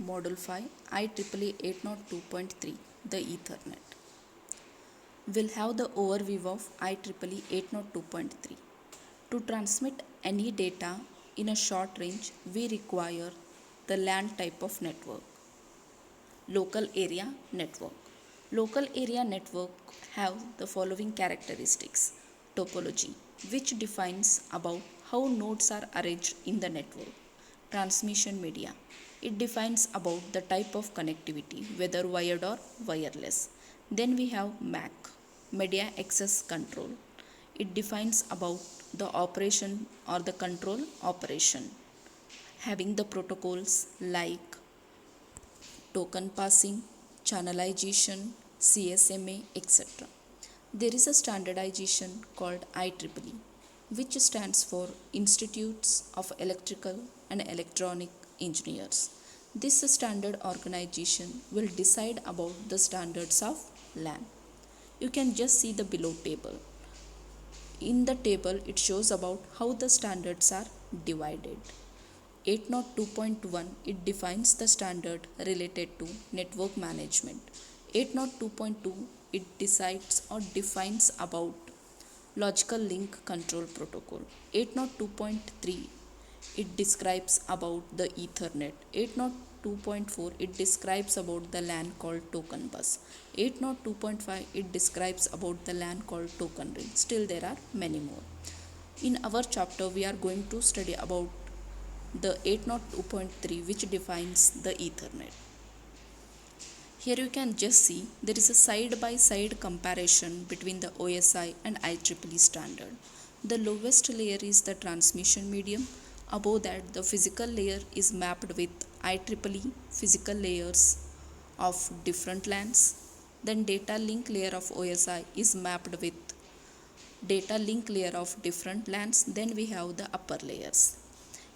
Module 5 IEEE 802.3 The Ethernet. We'll have the overview of IEEE 802.3. To transmit any data in a short range, we require the LAN type of network. Local area network. Local area network have the following characteristics. Topology, which defines about how nodes are arranged in the network. Transmission media. It defines about the type of connectivity, whether wired or wireless. Then we have MAC, media access control. It defines about the operation or the control operation, having the protocols like token passing, channelization, CSMA, etc. There is a standardization called IEEE, which stands for Institutes of Electrical and Electronic Engineers. This standard organization will decide about the standards of LAN. You can just see the below table. In the table, it shows about how the standards are divided. 802.1 it defines the standard related to network management. 802.2 it decides or defines about logical link control protocol. 802.3 it describes about the Ethernet. 802.4 it describes about the LAN called token bus. 802.5 it describes about the LAN called token ring. Still there are many more. In our chapter we are going to study about the 802.3 which defines the Ethernet. Here you can just see there is a side by side comparison between the OSI and IEEE standard. The lowest layer is the transmission medium. Above that the physical layer is mapped with IEEE physical layers of different LANs. Then data link layer of OSI is mapped with data link layer of different LANs. Then we have the upper layers.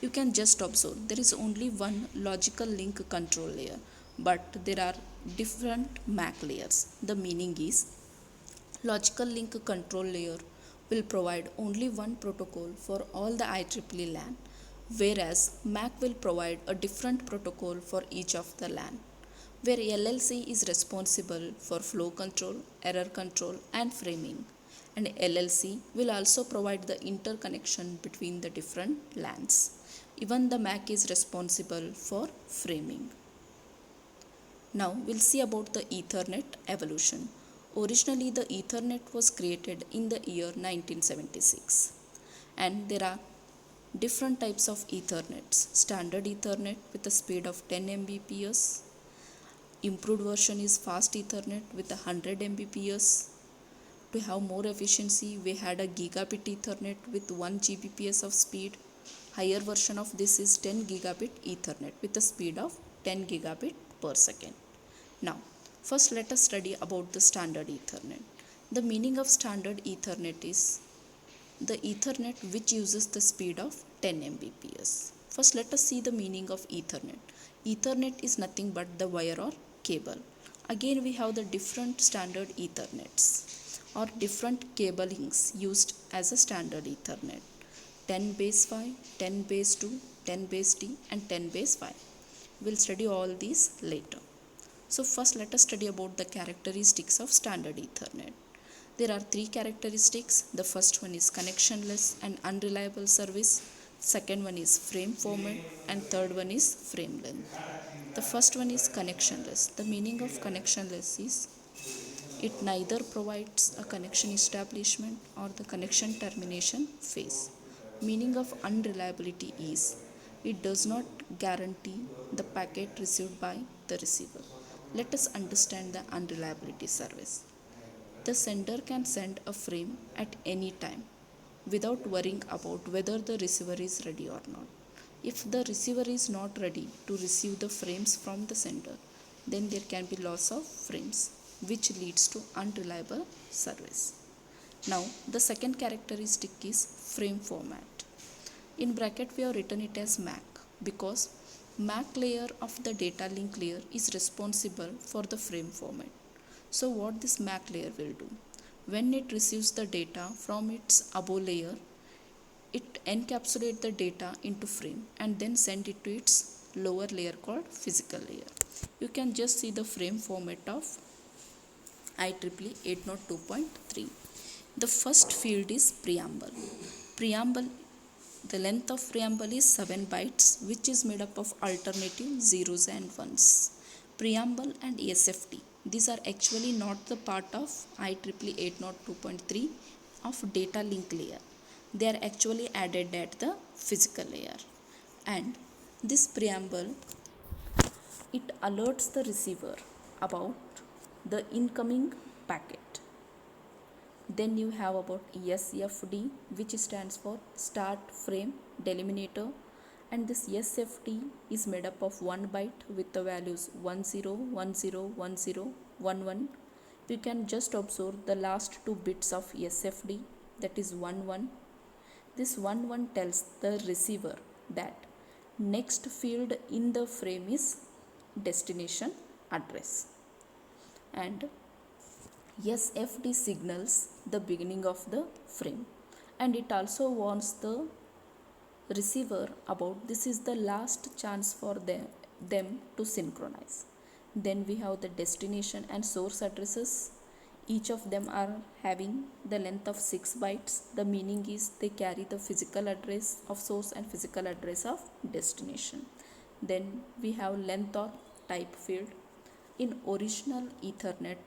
You can just observe there is only one logical link control layer, but there are different MAC layers. The meaning is logical link control layer will provide only one protocol for all the IEEE LAN, whereas MAC will provide a different protocol for each of the LAN, where LLC is responsible for flow control, error control and framing, and LLC will also provide the interconnection between the different LANs. Even the MAC is responsible for framing. Now we'll see about the Ethernet evolution. Originally the Ethernet was created in the year 1976, and there are different types of Ethernets. Standard Ethernet with a speed of 10 Mbps. Improved version is fast Ethernet with 100 Mbps. To have more efficiency, we had a gigabit Ethernet with 1 Gbps of speed. Higher version of this is 10 gigabit Ethernet with a speed of 10 gigabit per second. Now, first let us study about the standard Ethernet. The meaning of standard Ethernet is the Ethernet which uses the speed of 10 Mbps. First let us see the meaning of Ethernet. Ethernet is nothing but the wire or cable. Again we have the different standard Ethernets or different cablings used as a standard Ethernet. 10 base 5, 10 base 2, 10 base T and 10 base 5. We'll study all these later. So first let us study about the characteristics of standard Ethernet. There are three characteristics. The first one is connectionless and unreliable service. Second one is frame format and third one is frame length. The first one is connectionless. The meaning of connectionless is it neither provides a connection establishment or the connection termination phase. Meaning of unreliability is it does not guarantee the packet received by the receiver. Let us understand the unreliability service. The sender can send a frame at any time without worrying about whether the receiver is ready or not. If the receiver is not ready to receive the frames from the sender, then there can be loss of frames, which leads to unreliable service. Now, the second characteristic is frame format. In bracket we have written it as MAC because MAC layer of the data link layer is responsible for the frame format. So what this MAC layer will do? When it receives the data from its above layer, it encapsulates the data into frame and then send it to its lower layer called physical layer. You can just see the frame format of IEEE 802.3. The first field is preamble. Preamble, the length of preamble is 7 bytes, which is made up of alternative zeros and ones. Preamble and SFT, these are actually not the part of IEEE 802.3 of data link layer. They are actually added at the physical layer. And this preamble, it alerts the receiver about the incoming packet. Then you have about SFD, which stands for start frame delimiter, and this SFD is made up of 1 byte with the values 10 10 10 11. You can just observe the last 2 bits of SFD, that is 11. This 11 tells the receiver that next field in the frame is destination address, and SFD signals the beginning of the frame, and it also warns the receiver about this is the last chance for them to synchronize. Then we have the destination and source addresses. Each of them are having the length of 6 bytes. The meaning is they carry the physical address of source and physical address of destination. Then we have length or type field. In original Ethernet,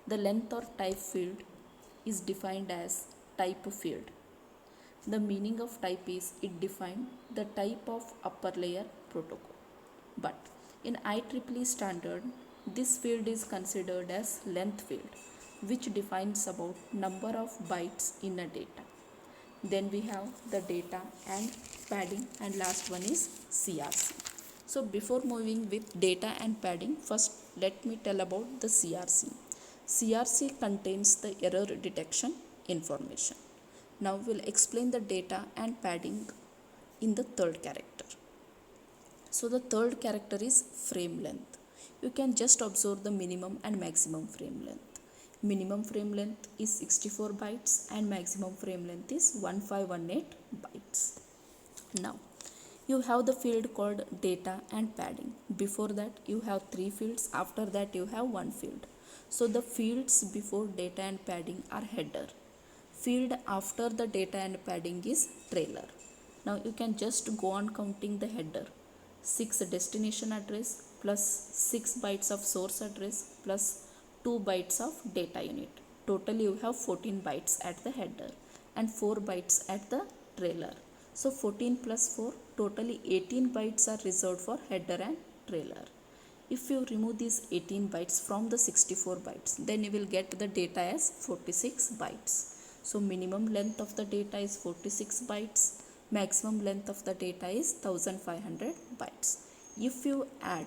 the length or type field is defined as type field. The meaning of type is it defines the type of upper layer protocol. But in IEEE standard, this field is considered as length field, which defines about number of bytes in a data. Then we have the data and padding, and last one is CRC. So before moving with data and padding, first let me tell about the CRC. CRC contains the error detection information. Now we'll explain the data and padding in the third character. So the third character is frame length. You can just observe the minimum and maximum frame length. Minimum frame length is 64 bytes and maximum frame length is 1518 bytes. Now you have the field called data and padding. Before that you have 3 fields, after that you have 1 field. So the fields before data and padding are header. Field after the data and padding is trailer. Now you can just go on counting the header. 6 destination address plus 6 bytes of source address plus 2 bytes of data unit. Totally you have 14 bytes at the header and 4 bytes at the trailer. So 14 plus 4, totally 18 bytes are reserved for header and trailer. If you remove these 18 bytes from the 64 bytes, then you will get the data as 46 bytes. So minimum length of the data is 46 bytes, maximum length of the data is 1500 bytes. If you add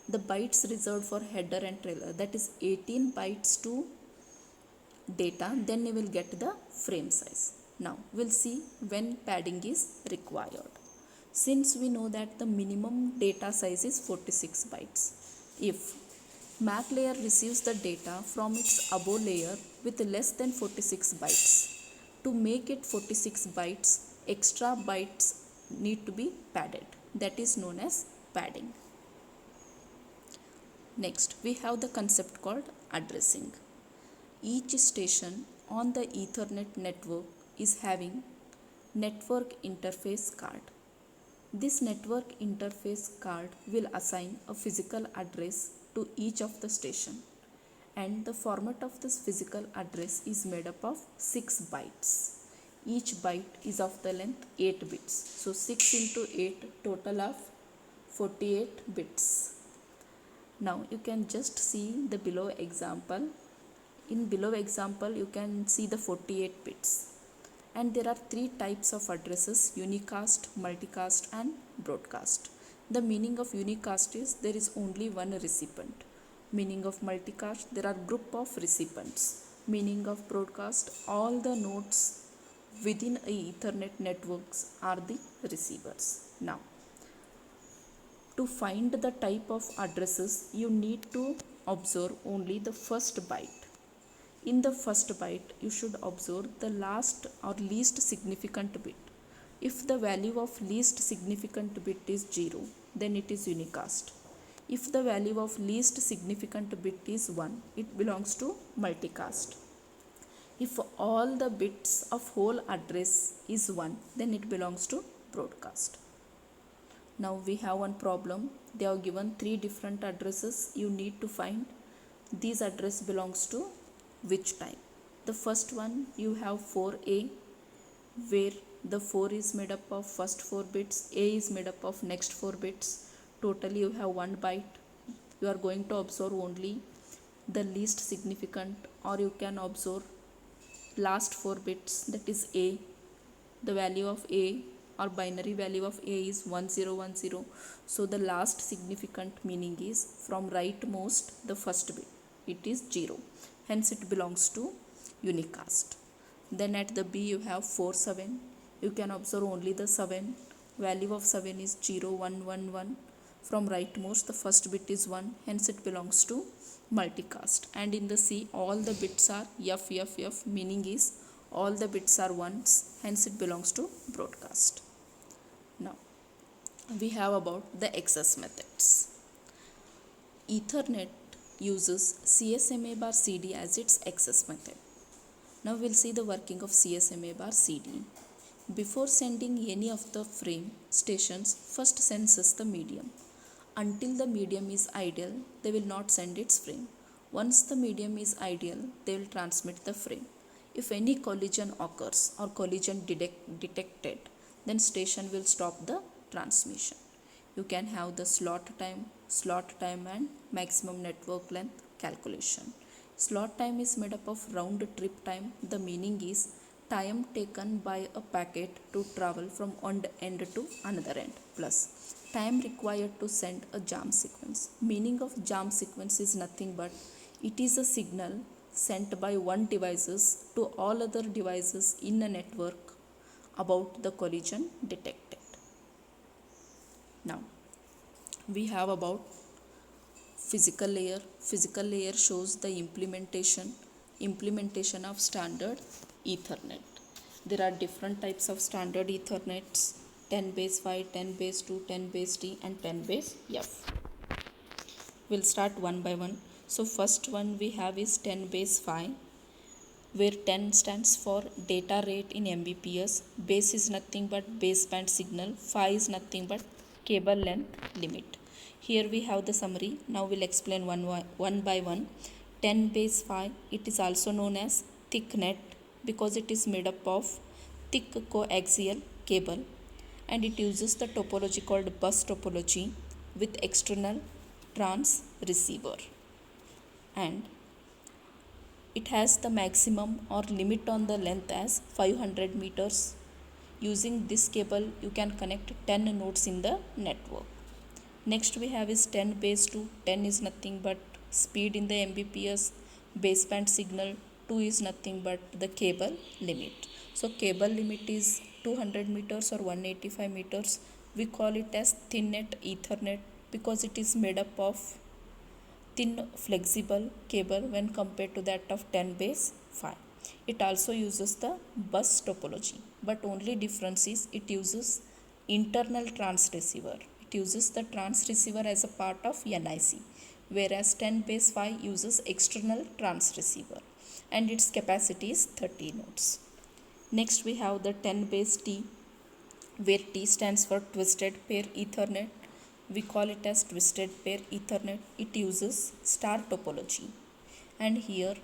the bytes reserved for header and trailer, that is 18 bytes to data, then you will get the frame size. Now we'll see when padding is required. Since we know that the minimum data size is 46 bytes, if MAC layer receives the data from its above layer with less than 46 bytes, to make it 46 bytes, extra bytes need to be padded. That is known as padding. Next, we have the concept called addressing. Each station on the Ethernet network is having network interface card. This network interface card will assign a physical address to each of the station, and the format of this physical address is made up of 6 bytes. Each byte is of the length 8 bits. So 6 into 8, total of 48 bits. Now you can just see the below example. In below example you can see the 48 bits. And there are 3 types of addresses: unicast, multicast and broadcast. The meaning of unicast is there is only one recipient. Meaning of multicast, there are group of recipients. Meaning of broadcast, all the nodes within a Ethernet networks are the receivers. Now, to find the type of addresses, you need to observe only the first byte. In the first byte, you should observe the last or least significant bit. If the value of least significant bit is 0, then it is unicast. If the value of least significant bit is 1, it belongs to multicast. If all the bits of whole address is 1, then it belongs to broadcast. Now we have one problem. They have given 3 different addresses. You need to find these address belongs to which type. The first one you have 4A, where the 4 is made up of first 4 bits, A is made up of next 4 bits. Totally you have 1 byte. You are going to observe only the least significant, or you can observe last 4 bits, that is A. The value of A or binary value of A is 1010. So the last significant meaning is from rightmost the first bit. It is 0. Hence it belongs to unicast. Then at the B you have 47. You can observe only the 7. Value of 7 is 0111. From rightmost the first bit is 1. Hence it belongs to multicast. And in the C all the bits are FFF, meaning is all the bits are ones, hence it belongs to broadcast. Now we have about the access methods. Ethernet uses CSMA bar CD as its access method. Now we'll see the working of CSMA bar CD. Before sending any of the frame, stations first senses the medium. Until the medium is ideal, they will not send its frame. Once the medium is ideal, they will transmit the frame. If any collision occurs or collision detected, then station will stop the transmission. You can have the slot time and maximum network length calculation. Slot time is made up of round trip time. The meaning is time taken by a packet to travel from one end to another end, plus time required to send a jump sequence. Meaning of jump sequence is nothing but it is a signal sent by one devices to all other devices in a network about the collision detected. Now we have about physical layer. Physical layer shows the implementation of standard Ethernet. There are different types of standard Ethernets: 10 base 5, 10 base 2, 10 base T and 10 base F. We'll start one by one. So first one we have is 10 base 5, where 10 stands for data rate in Mbps, base is nothing but baseband signal, 5 is nothing but cable length limit. Here we have the summary. Now we'll explain one by one. 10 base 5, it is also known as thick net because it is made up of thick coaxial cable, and it uses the topology called bus topology with external trans receiver, and it has the maximum or limit on the length as 500 meters. Using this cable you can connect 10 nodes in the network. Next we have is 10 base 2. 10 is nothing but speed in the Mbps, baseband signal. 2 is nothing but the cable limit. So cable limit is 200 meters or 185 meters. We call it as thin net Ethernet because it is made up of thin flexible cable when compared to that of 10 base 5. It also uses the bus topology, but only difference is it uses internal trans receiver. It uses the trans receiver as a part of NIC, whereas 10 base 5 uses external trans receiver and its capacity is 30 nodes. Next we have the 10 base T, where T stands for twisted pair Ethernet. We call it as twisted pair Ethernet. It uses star topology, and here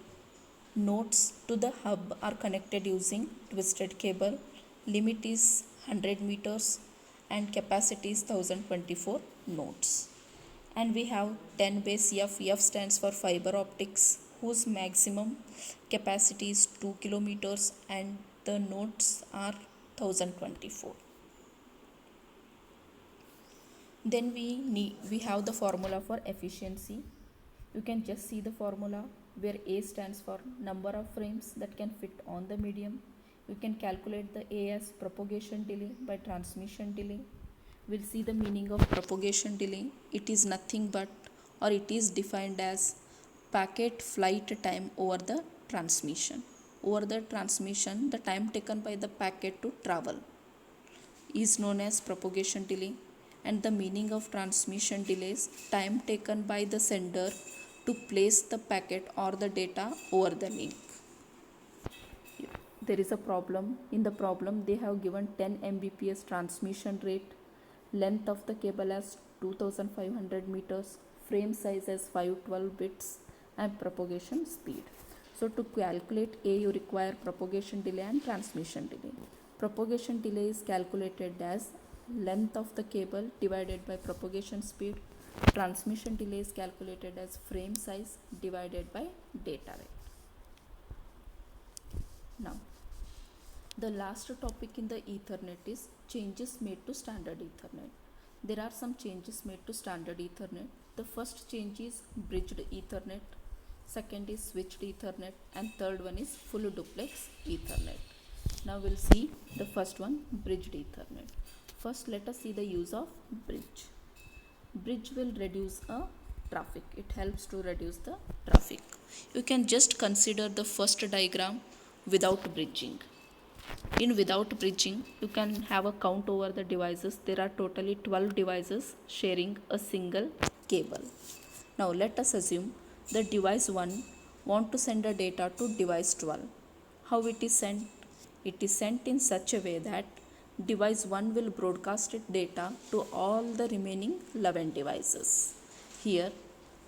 nodes to the hub are connected using twisted cable. Limit is 100 meters and capacity is 1024 nodes. And we have 10 base F. F stands for fiber optics, whose maximum capacity is 2 kilometers and the nodes are 1024. Then we have the formula for efficiency. You can just see the formula, where A stands for number of frames that can fit on the medium. You can calculate the A as propagation delay by transmission delay. We'll see the meaning of propagation delay. It is nothing but, or it is defined as packet flight time over the transmission. Over the transmission, the time taken by the packet to travel is known as propagation delay. And the meaning of transmission delays, time taken by the sender to place the packet or the data over the link. There is a problem. In the problem, they have given 10 Mbps transmission rate, length of the cable as 2500 meters, frame size as 512 bits, and propagation speed. So to calculate A, you require propagation delay and transmission delay. Propagation delay is calculated as length of the cable divided by propagation speed. Transmission delay is calculated as frame size divided by data rate. Now, the last topic in the Ethernet is changes made to standard Ethernet. There are some changes made to standard Ethernet. The first change is bridged Ethernet, second is switched Ethernet, and third one is full duplex Ethernet. Now we'll see the first one, bridged Ethernet. First, let us see the use of bridge. Bridge will reduce a traffic. It helps to reduce the traffic. You can just consider the first diagram without bridging. In without bridging, you can have a count over the devices. There are totally 12 devices sharing a single cable. Now let us assume the device 1 want to send a data to device 12. How it is sent? It is sent in such a way that device 1 will broadcast its data to all the remaining 11 devices. Here,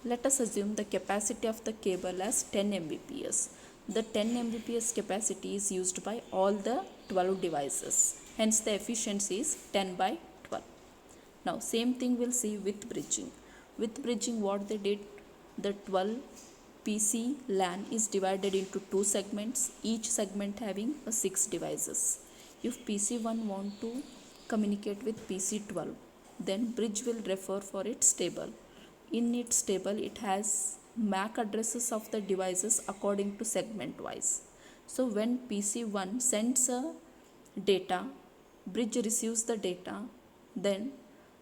let us assume the capacity of the cable as 10 Mbps. The 10 Mbps capacity is used by all the 12 devices. Hence the efficiency is 10 by 12. Now same thing we'll see with bridging. With bridging, what they did, the 12 PC LAN is divided into two segments, each segment having 6 devices. If PC1 want to communicate with PC12, then bridge will refer for its table. In its table, it has MAC addresses of the devices according to segment wise. So when PC1 sends a data, bridge receives the data, then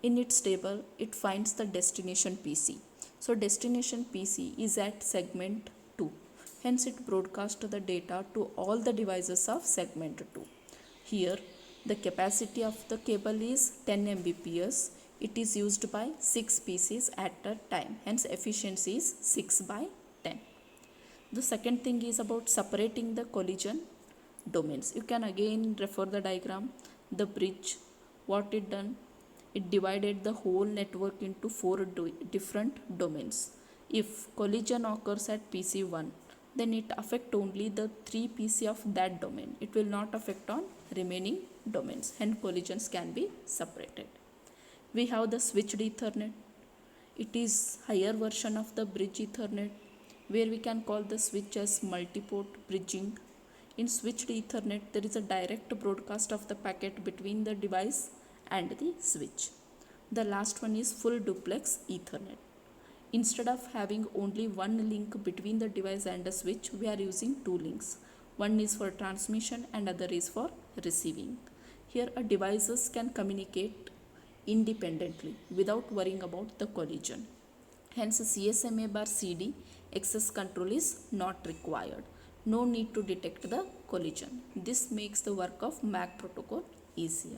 in its table it finds the destination PC. So destination PC is at segment 2. Hence it broadcasts the data to all the devices of segment 2. Here the capacity of the cable is 10 Mbps. It is used by 6 PCs at a time. Hence efficiency is 6 by 10. The second thing is about separating the collision domains. You can again refer the diagram. The bridge, what it done? It divided the whole network into 4 different domains. If collision occurs at PC1, then it affect only the 3 PC of that domain. It will not affect on remaining domains. Hence collisions can be separated. We have the switched Ethernet. It is higher version of the bridge Ethernet, where we can call the switch as multiport bridging. In switched Ethernet, there is a direct broadcast of the packet between the device and the switch. The last one is full duplex Ethernet. Instead of having only one link between the device and the switch, we are using two links. One is for transmission and other is for receiving. Here a devices can communicate independently without worrying about the collision. Hence CSMA bar CD access control is not required. No need to detect the collision. This makes the work of MAC protocol easier.